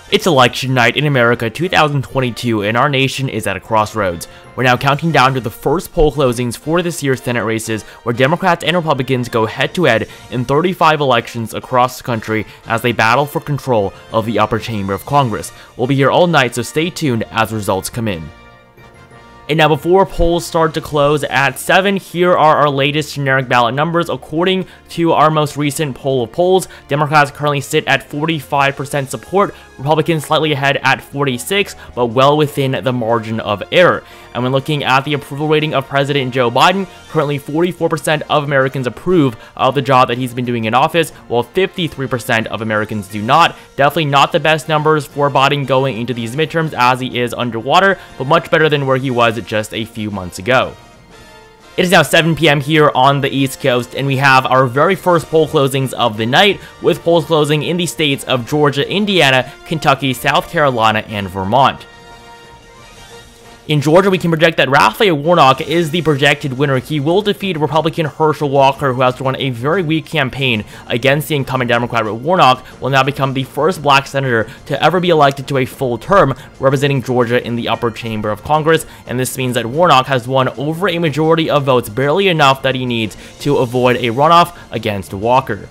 It's election night in America 2022 and our nation is at a crossroads. We're now counting down to the first poll closings for this year's Senate races where Democrats and Republicans go head-to-head in 35 elections across the country as they battle for control of the upper chamber of Congress. We'll be here all night, so stay tuned as results come in. And now before polls start to close at 7, here are our latest generic ballot numbers. According to our most recent poll of polls, Democrats currently sit at 45% support, Republicans slightly ahead at 46%, but well within the margin of error. And when looking at the approval rating of President Joe Biden, currently 44% of Americans approve of the job that he's been doing in office, while 53% of Americans do not. Definitely not the best numbers for Biden going into these midterms as he is underwater, but much better than where he was just a few months ago. It is now 7 p.m. here on the East Coast, and we have our very first poll closings of the night, with polls closing in the states of Georgia, Indiana, Kentucky, South Carolina, and Vermont. In Georgia, we can project that Raphael Warnock is the projected winner. He will defeat Republican Herschel Walker, who has run a very weak campaign against the incumbent Democrat. Warnock will now become the first black senator to ever be elected to a full term, representing Georgia in the upper chamber of Congress, and this means that Warnock has won over a majority of votes, barely enough that he needs to avoid a runoff against Walker.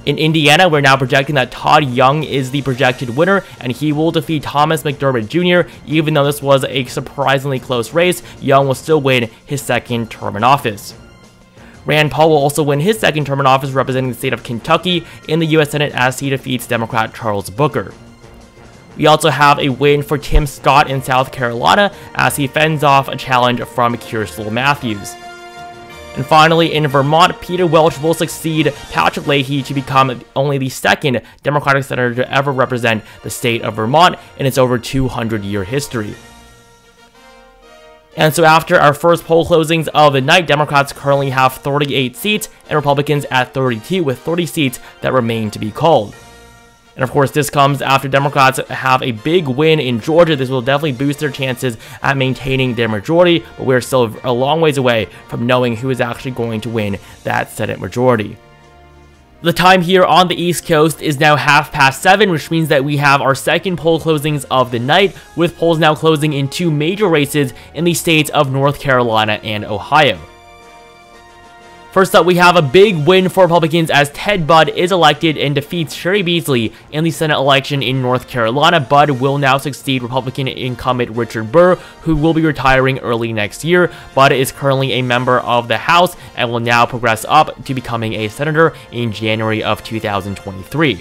In Indiana, we're now projecting that Todd Young is the projected winner, and he will defeat Thomas McDermott Jr. Even though this was a surprisingly close race, Young will still win his second term in office. Rand Paul will also win his second term in office representing the state of Kentucky in the U.S. Senate as he defeats Democrat Charles Booker. We also have a win for Tim Scott in South Carolina as he fends off a challenge from Kearsarge Matthews. And finally, in Vermont, Peter Welch will succeed Patrick Leahy to become only the second Democratic senator to ever represent the state of Vermont in its over 200-year history. And so after our first poll closings of the night, Democrats currently have 38 seats and Republicans at 32, with 30 seats that remain to be called. And of course, this comes after Democrats have a big win in Georgia. This will definitely boost their chances at maintaining their majority, but we're still a long ways away from knowing who is actually going to win that Senate majority. The time here on the East Coast is now 7:30, which means that we have our second poll closings of the night, with polls now closing in two major races in the states of North Carolina and Ohio. First up, we have a big win for Republicans as Ted Budd is elected and defeats Cheri Beasley in the Senate election in North Carolina. Budd will now succeed Republican incumbent Richard Burr, who will be retiring early next year. Budd is currently a member of the House and will now progress up to becoming a senator in January of 2023.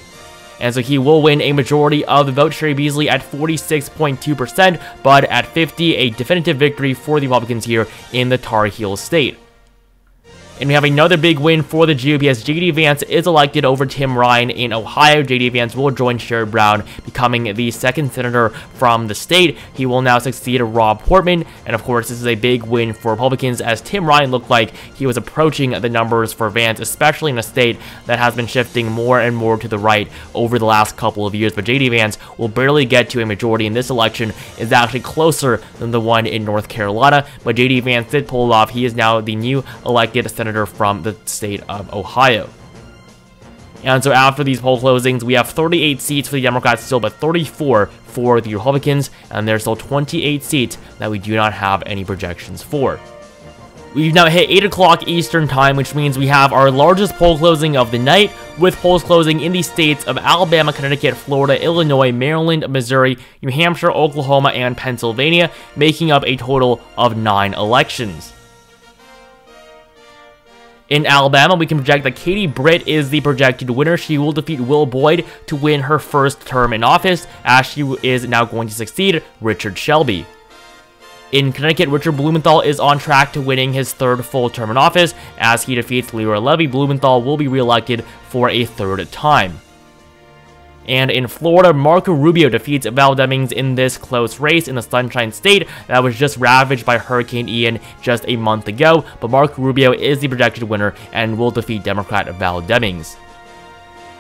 And so he will win a majority of the vote. Cheri Beasley at 46.2%, Budd at 50%, a definitive victory for the Republicans here in the Tar Heel state. And we have another big win for the GOP as J.D. Vance is elected over Tim Ryan in Ohio. J.D. Vance will join Sherrod Brown, becoming the second senator from the state. He will now succeed Rob Portman, and of course, this is a big win for Republicans as Tim Ryan looked like he was approaching the numbers for Vance, especially in a state that has been shifting more and more to the right over the last couple of years. But J.D. Vance will barely get to a majority in this election, is actually closer than the one in North Carolina, but J.D. Vance did pull it off. He is now the new elected senator from the state of Ohio. And so after these poll closings, we have 38 seats for the Democrats still, but 34 for the Republicans, and there's still 28 seats that we do not have any projections for. We've now hit 8 o'clock Eastern time, which means we have our largest poll closing of the night, with polls closing in the states of Alabama, Connecticut, Florida, Illinois, Maryland, Missouri, New Hampshire, Oklahoma, and Pennsylvania, making up a total of 9 elections. In Alabama, we can project that Katie Britt is the projected winner. She will defeat Will Boyd to win her first term in office, as she is now going to succeed Richard Shelby. In Connecticut, Richard Blumenthal is on track to winning his third full term in office. As he defeats Leora Levy, Blumenthal will be reelected for a third time. And in Florida, Marco Rubio defeats Val Demings in this close race in the Sunshine State that was just ravaged by Hurricane Ian just a month ago, but Marco Rubio is the projected winner and will defeat Democrat Val Demings.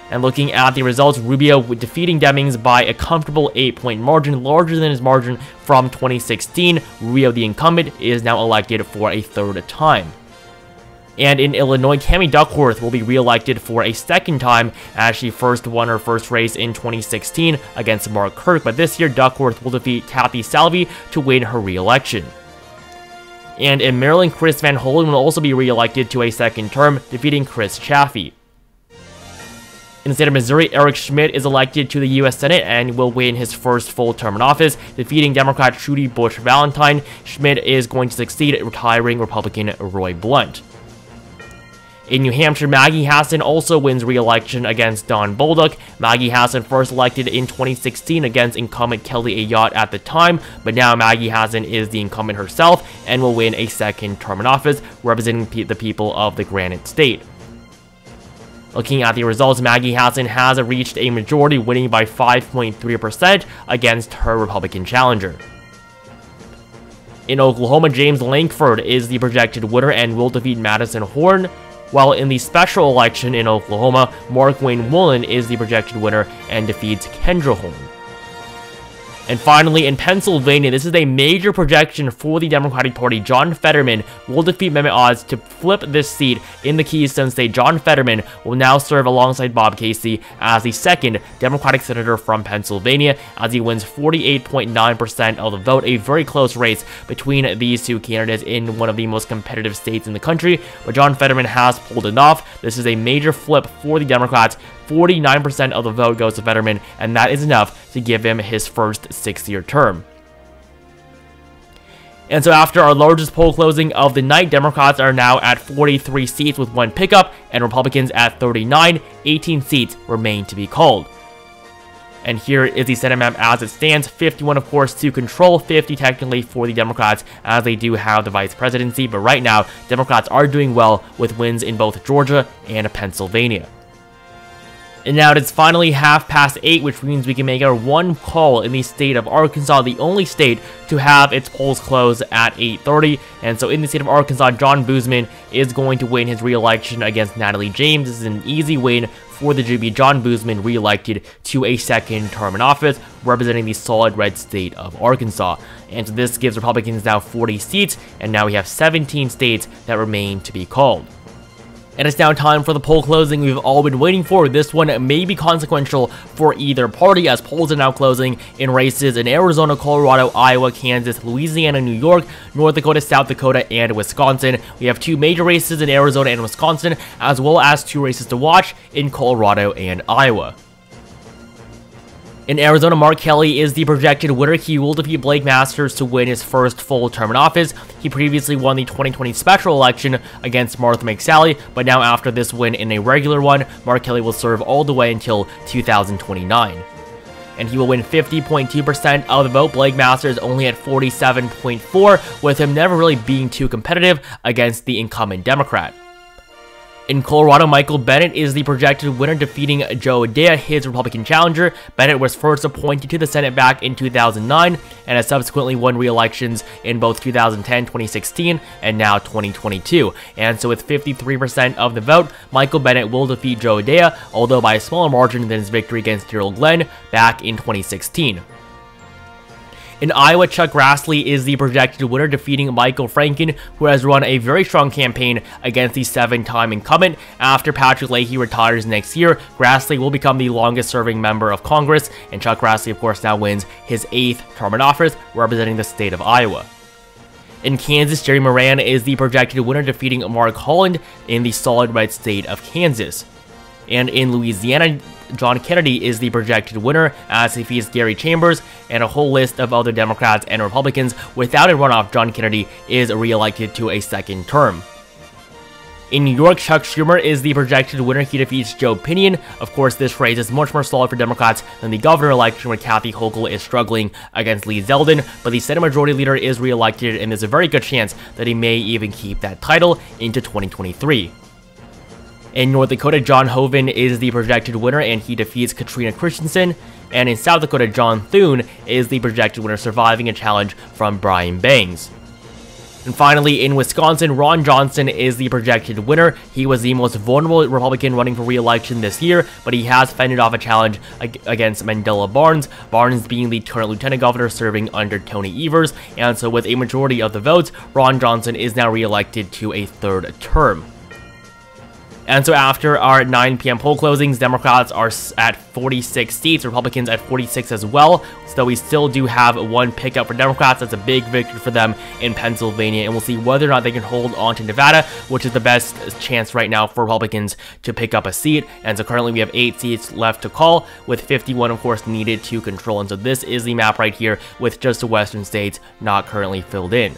And looking at the results, Rubio defeating Demings by a comfortable 8-point margin, larger than his margin from 2016. Rubio, the incumbent, is now elected for a third time. And in Illinois, Tammy Duckworth will be re-elected for a second time, as she first won her first race in 2016 against Mark Kirk, but this year Duckworth will defeat Kathy Salvi to win her re-election. And in Maryland, Chris Van Hollen will also be re-elected to a second term, defeating Chris Chaffee. In the state of Missouri, Eric Schmidt is elected to the U.S. Senate and will win his first full term in office, defeating Democrat Trudy Bush Valentine. Schmidt is going to succeed retiring Republican Roy Blunt. In New Hampshire, Maggie Hassan also wins re-election against Don Bolduc. Maggie Hassan first elected in 2016 against incumbent Kelly Ayotte at the time, but now Maggie Hassan is the incumbent herself and will win a second term in office, representing the people of the Granite State. Looking at the results, Maggie Hassan has reached a majority, winning by 5.3% against her Republican challenger. In Oklahoma, James Lankford is the projected winner and will defeat Madison Horn, while in the special election in Oklahoma, Mark Wayne Woolen is the projected winner and defeats Kendra Horn. And finally, in Pennsylvania, this is a major projection for the Democratic Party. John Fetterman will defeat Mehmet Oz to flip this seat in the Keystone State. John Fetterman will now serve alongside Bob Casey as the second Democratic senator from Pennsylvania, as he wins 48.9% of the vote. A very close race between these two candidates in one of the most competitive states in the country, but John Fetterman has pulled it off. This is a major flip for the Democrats. 49% of the vote goes to Fetterman, and that is enough to give him his first 6-year term. And so after our largest poll closing of the night, Democrats are now at 43 seats with 1 pickup, and Republicans at 39. 18 seats remain to be called. And here is the Senate map as it stands. 51, of course, to control, 50 technically for the Democrats, as they do have the vice presidency, but right now, Democrats are doing well with wins in both Georgia and Pennsylvania. And now it is finally 8:30, which means we can make our one call in the state of Arkansas, the only state to have its polls close at 8:30. And so in the state of Arkansas, John Boozman is going to win his re-election against Natalie James. This is an easy win for the GB. John Boozman re-elected to a second term in office, representing the solid red state of Arkansas. And so this gives Republicans now 40 seats, and now we have 17 states that remain to be called. And it's now time for the poll closing we've all been waiting for. This one may be consequential for either party, as polls are now closing in races in Arizona, Colorado, Iowa, Kansas, Louisiana, New York, North Dakota, South Dakota, and Wisconsin. We have 2 major races in Arizona and Wisconsin, as well as 2 races to watch in Colorado and Iowa. In Arizona, Mark Kelly is the projected winner. He will defeat Blake Masters to win his first full term in office. He previously won the 2020 special election against Martha McSally, but now after this win in a regular one, Mark Kelly will serve all the way until 2029. And he will win 50.2% of the vote. Blake Masters only at 47.4%, with him never really being too competitive against the incumbent Democrat. In Colorado, Michael Bennet is the projected winner, defeating Joe Adea, his Republican challenger. Bennet was first appointed to the Senate back in 2009 and has subsequently won re-elections in both 2010, 2016, and now 2022. And so with 53% of the vote, Michael Bennet will defeat Joe Adea, although by a smaller margin than his victory against Darrell Glenn back in 2016. In Iowa, Chuck Grassley is the projected winner, defeating Michael Franken, who has run a very strong campaign against the 7-time incumbent. After Patrick Leahy retires next year, Grassley will become the longest-serving member of Congress, and Chuck Grassley, of course, now wins his 8th term in office, representing the state of Iowa. In Kansas, Jerry Moran is the projected winner, defeating Mark Holland in the solid red state of Kansas. And in Louisiana, John Kennedy is the projected winner, as he defeats Gary Chambers and a whole list of other Democrats and Republicans. Without a runoff, John Kennedy is re-elected to a second term. In New York, Chuck Schumer is the projected winner. He defeats Joe Pinion. Of course, this race is much more solid for Democrats than the governor election, where Kathy Hochul is struggling against Lee Zeldin, but the Senate Majority Leader is re-elected, and there's a very good chance that he may even keep that title into 2023. In North Dakota, John Hoeven is the projected winner, and he defeats Katrina Christensen. And in South Dakota, John Thune is the projected winner, surviving a challenge from Brian Bangs. And finally, in Wisconsin, Ron Johnson is the projected winner. He was the most vulnerable Republican running for re-election this year, but he has fended off a challenge against Mandela Barnes, Barnes being the current lieutenant governor serving under Tony Evers. And so with a majority of the votes, Ron Johnson is now re-elected to a 3rd term. And so after our 9 p.m. poll closings, Democrats are at 46 seats, Republicans at 46 as well. So we still do have one pickup for Democrats. That's a big victory for them in Pennsylvania. And we'll see whether or not they can hold on to Nevada, which is the best chance right now for Republicans to pick up a seat. And so currently we have 8 seats left to call, with 51, of course, needed to control. And so this is the map right here, with just the western states not currently filled in.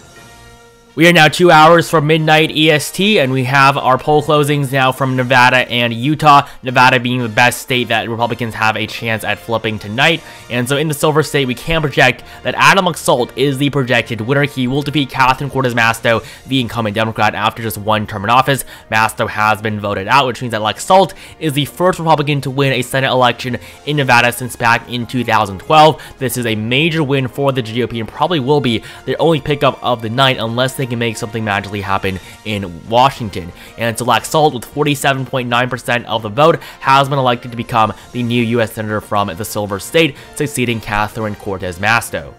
We are now 2 hours from midnight EST, and we have our poll closings now from Nevada and Utah. Nevada being the best state that Republicans have a chance at flipping tonight. And so in the silver state, we can project that Adam Laxalt is the projected winner. He will defeat Catherine Cortez Masto, the incumbent Democrat, after just 1 term in office. Masto has been voted out, which means that Laxalt is the first Republican to win a Senate election in Nevada since back in 2012. This is a major win for the GOP and probably will be their only pickup of the night, unless they can make something magically happen in Washington. And so Laxalt, with 47.9% of the vote, has been elected to become the new U.S. Senator from the Silver State, succeeding Catherine Cortez Masto.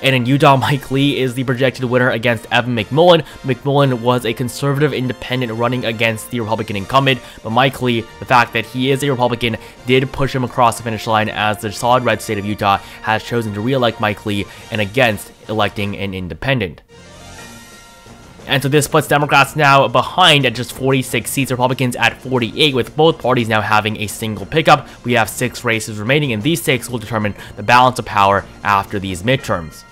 And in Utah, Mike Lee is the projected winner against Evan McMullin. McMullin was a conservative independent running against the Republican incumbent, but Mike Lee, the fact that he is a Republican, did push him across the finish line, as the solid red state of Utah has chosen to re-elect Mike Lee and against electing an independent. And so this puts Democrats now behind at just 46 seats, Republicans at 48, with both parties now having a single pickup. We have 6 races remaining, and these 6 will determine the balance of power after these midterms.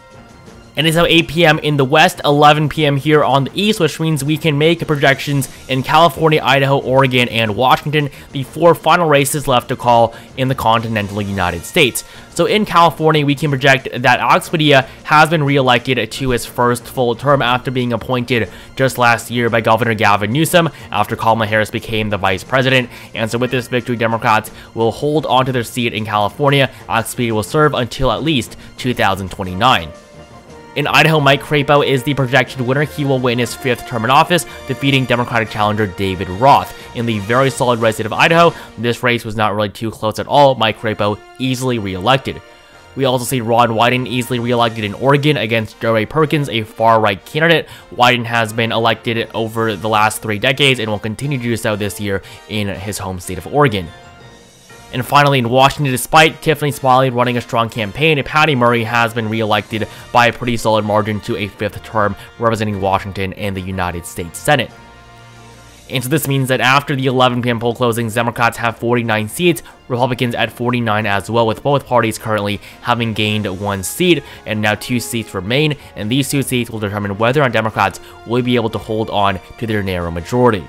And it's now 8 p.m. in the west, 11 p.m. here on the east, which means we can make projections in California, Idaho, Oregon, and Washington, the 4 final races left to call in the continental United States. So in California, we can project that Alex Padilla has been re-elected to his first full term after being appointed just last year by Governor Gavin Newsom after Kamala Harris became the vice president. And so with this victory, Democrats will hold on to their seat in California. Alex Padilla will serve until at least 2029. In Idaho, Mike Crapo is the projected winner. He will win his 5th term in office, defeating Democratic challenger David Roth. In the very solid red state of Idaho, this race was not really too close at all. Mike Crapo easily re-elected. We also see Ron Wyden easily re-elected in Oregon against Joe Ray Perkins, a far-right candidate. Wyden has been elected over the last 3 decades and will continue to do so this year in his home state of Oregon. And finally, in Washington, despite Tiffany Smiley running a strong campaign, Patty Murray has been re-elected by a pretty solid margin to a 5th term, representing Washington and the United States Senate. And so this means that after the 11 p.m. poll closings, Democrats have 49 seats, Republicans at 49 as well, with both parties currently having gained 1 seat, and now 2 seats remain, and these 2 seats will determine whether or not Democrats will be able to hold on to their narrow majority.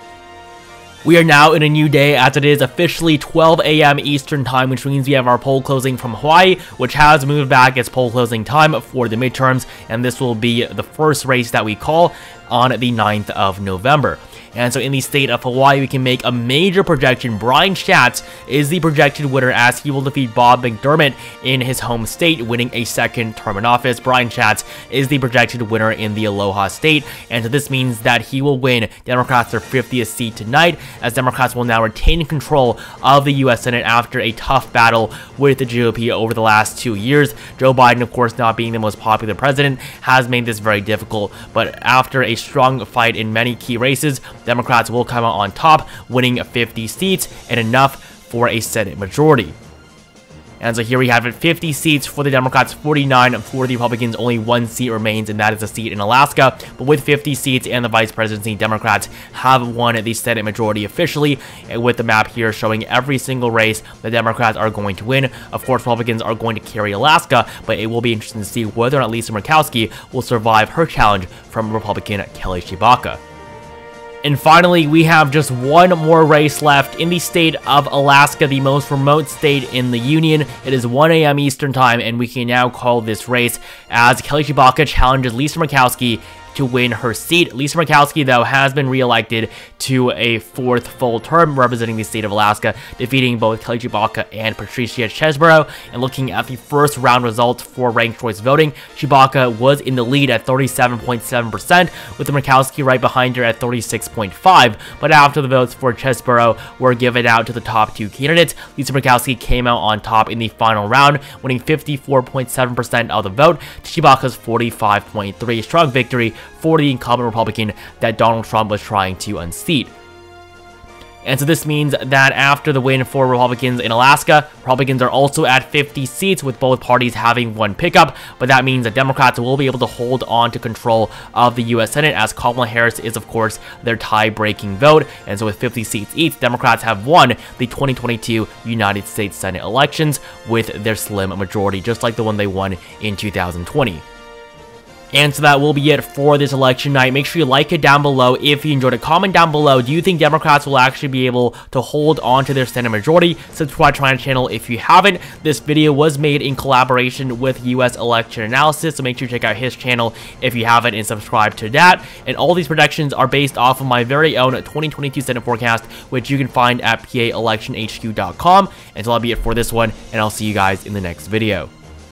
We are now in a new day, as it is officially 12 a.m. Eastern Time, which means we have our poll closing from Hawaii, which has moved back its poll closing time for the midterms, and this will be the first race that we call on the 9th of November. And so in the state of Hawaii, we can make a major projection. Brian Schatz is the projected winner, as he will defeat Bob McDermott in his home state, winning a 2nd term in office. Brian Schatz is the projected winner in the Aloha state, and so this means that he will win Democrats their 50th seat tonight, as Democrats will now retain control of the U.S. Senate after a tough battle with the GOP over the last 2 years. Joe Biden, of course, not being the most popular president, has made this very difficult, but after a strong fight in many key races, Democrats will come out on top, winning 50 seats and enough for a Senate majority. And so here we have it, 50 seats for the Democrats, 49 for the Republicans. Only 1 seat remains, and that is a seat in Alaska. But with 50 seats and the vice presidency, Democrats have won the Senate majority officially, with the map here showing every single race the Democrats are going to win. Of course, Republicans are going to carry Alaska, but it will be interesting to see whether or not Lisa Murkowski will survive her challenge from Republican Kelly Tshibaka. And finally, we have just 1 more race left in the state of Alaska, the most remote state in the Union. It is 1 a.m. Eastern Time, and we can now call this race as Kelly Tshibaka challenges Lisa Murkowski to win her seat. Lisa Murkowski, though, has been re-elected to a 4th full term representing the state of Alaska, defeating both Kelly Tshibaka and Patricia Chesborough. And looking at the first round results for ranked choice voting, Tshibaka was in the lead at 37.7%, with Murkowski right behind her at 36.5%. But after the votes for Chesborough were given out to the top 2 candidates, Lisa Murkowski came out on top in the final round, winning 54.7% of the vote to Tshibaka's 45.3%. Strong victory for the incumbent Republican that Donald Trump was trying to unseat. And so this means that after the win for Republicans in Alaska, Republicans are also at 50 seats with both parties having one pickup, but that means that Democrats will be able to hold on to control of the U.S. Senate, as Kamala Harris is, of course, their tie-breaking vote. And so with 50 seats each, Democrats have won the 2022 United States Senate elections with their slim majority, just like the one they won in 2020. And so that will be it for this election night. Make sure you like it down below if you enjoyed it. Comment down below, do you think Democrats will actually be able to hold on to their Senate majority? Subscribe to my channel if you haven't. This video was made in collaboration with US Election Analysis, so make sure you check out his channel if you haven't and subscribe to that. And all these predictions are based off of my very own 2022 Senate forecast, which you can find at PAelectionHQ.com. And so that'll be it for this one, and I'll see you guys in the next video.